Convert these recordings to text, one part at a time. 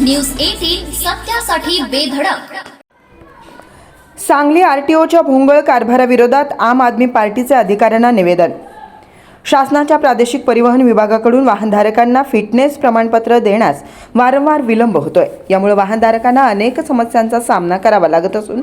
News 18 सत्यासाठी बेधडक. Sangli आरटीओच्या भोंगळ कारभाराविरोधात आम आदमी पार्टीचे अधिकाऱ्यांना निवेदन. शासनाच्या प्रादेशिक परिवहन विभागाकडून वाहनधारकांना फिटनेस प्रमाणपत्र देण्यास वारंवार विलंब होतोय. यामुळे वाहनधारकांना अनेक समस्यांचा सामना करावा लागत असून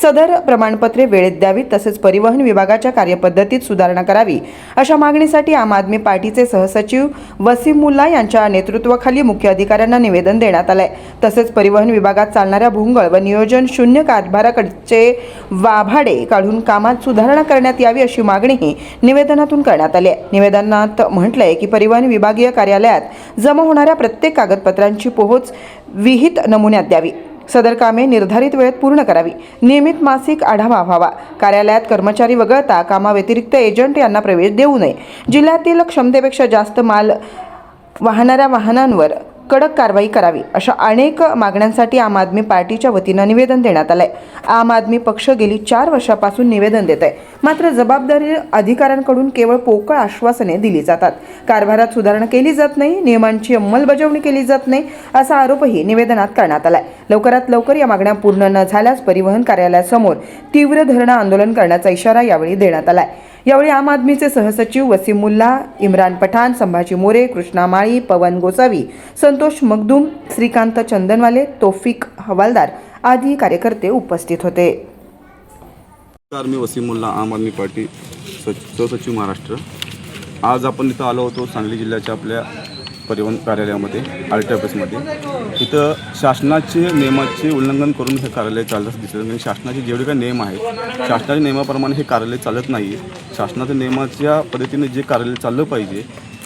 सदर प्रमाणपत्रे वेळेत द्यावीत, तसेच परिवहन विभागाच्या कार्यपद्धतीत सुधारणा करावी अशा मागणीसाठी आम आदमी पार्टीचे सहसचिव वसीम मुल्ला यांच्या नेतृत्वाखाली मुख्य अधिकाऱ्यांना निवेदन देण्यात आलंय. तसेच परिवहन विभागात चालणाऱ्या भोंगळ व नियोजन शून्य कारभाराकडचे वाभाडे काढून कामात सुधारणा करण्यात यावी अशी मागणीही निवेदनातून करण्यात आली आहे. निवेदनात म्हटलंय की परिवहन विभागीय कार्यालयात जमा होणाऱ्या प्रत्येक कागदपत्रांची पोहोच विहित नमुन्यात द्यावी. सदर कामे निर्धारित वेळेत पूर्ण करावी. नियमित मासिक आढावा व्हावा. कार्यालयात कर्मचारी वगळता कामाव्यतिरिक्त एजंट यांना प्रवेश देऊ नये. जिल्ह्यातील क्षमतेपेक्षा जास्त माल वाहणाऱ्या वाहनांवर कडक कारवाई करावी अशा अनेक मागण्यांसाठी आम आदमी पार्टीच्या वतीनं निवेदन देण्यात आलंय. आम आदमी पक्ष गेली 4 वर्षापासून निवेदन देत आहे, मात्र जबाबदारी अधिकाऱ्यांकडून केवळ पोकळ आश्वासने दिली जातात. कारभारात सुधारणा केली जात नाही, नियमांची अंमलबजावणी केली जात नाही असा आरोपही निवेदनात करण्यात आलाय. लवकरात लवकर या मागण्या पूर्ण न झाल्यास परिवहन कार्यालयासमोर तीव्र धरणं आंदोलन करण्याचा इशारा यावेळी देण्यात आलाय. यावेळी आम आदमीचे सहसचिव वसीम मुल्ला, इम्रान पठाण, संभाजी मोरे, कृष्णा माळी, पवन गोसावी, संतोष मगदूम, श्रीकांत चंदनवाले, तौफिक हवालदार आदी कार्यकर्ते उपस्थित होते. मी वसीम मुल्ला, आम आदमी पार्टी सहसचिव महाराष्ट्र. आज आपण इथं आलो होतो सांगली जिल्ह्याच्या आपल्या परिवहन कार्यालयामध्ये, RTO ऑफिसमध्ये. इथं शासनाचे नियमाचे उल्लंघन करून हे कार्यालय चालत दिसत नाही. शासनाचे जेवढे काही नियम आहेत, शासनाच्या नियमाप्रमाणे हे कार्यालय चालत नाही आहे. शासनाच्या नियमाच्या पद्धतीने जे कार्यालय चाललं पाहिजे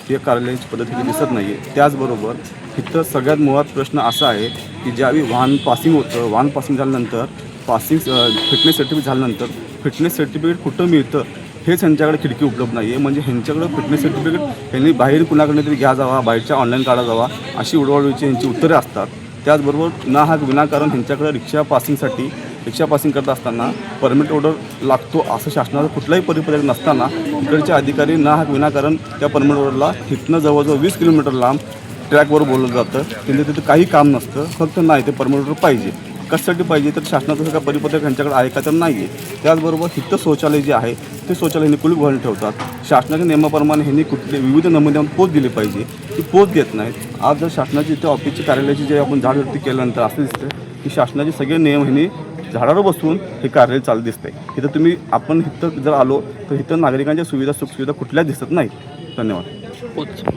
ते कार्यालयाची पद्धतीने दिसत नाही आहे. त्याचबरोबर इथं सगळ्यात मुळात प्रश्न असा आहे की ज्यावेळी वाहन पासिंग होतं, वाहन पासिंग झाल्यानंतर फिटनेस सर्टिफिकेट झाल्यानंतर फिटनेस सर्टिफिकेट कुठं मिळतं हेच ह्यांच्याकडे खिडकी उपलब्ध नाही आहे. म्हणजे ह्यांच्याकडं फिटनेस सर्टिफिकेट ह्यांनी बाहेर कुणाकडे तरी घ्या जावा, बाहेरच्या ऑनलाईन काढा जावा अशी उडवाडवीची ह्यांची उत्तरे असतात. त्याचबरोबर ना हा विनाकारण ह्यांच्याकडे रिक्षा पासिंग करत असताना परमिट ऑर्डर लागतो असं शासनाचा कुठलाही परिपत्रक नसताना इकडचे अधिकारी ना हा विनाकारण त्या परमिट ऑर्डरला इथनं जवळजवळ 20 किलोमीटर लांब ट्रॅकवर बोललं जातं. त्यांचं तिथं काही काम नसतं, फक्त नाही ते परमिट ऑर्डर पाहिजे. कशासाठी पाहिजे तर शासनाचं सगळं परिपत्रक ह्यांच्याकडे आहे का तर नाही आहे. त्याचबरोबर हिथं शौचालय जे आहे ते शौचालय ह्यांनी कुलूप घालून ठेवतात. शासनाच्या नियमाप्रमाणे ह्यांनी कुठले विविध नमुन्यावर पोच दिली पाहिजे, ती पोच देत नाहीत. आज जर शासनाची इथे ऑफिसची कार्यालयाची जे आपण झाडवरती केल्यानंतर असं दिसतं की शासनाचे सगळे नियम ह्यांनी झाडावर बसून हे कार्यालय चालू दिसतंय. इथं आपण इथं जर आलो तर इथं नागरिकांच्या सुविधा सुखसुविधा कुठल्याच दिसत नाहीत. धन्यवाद.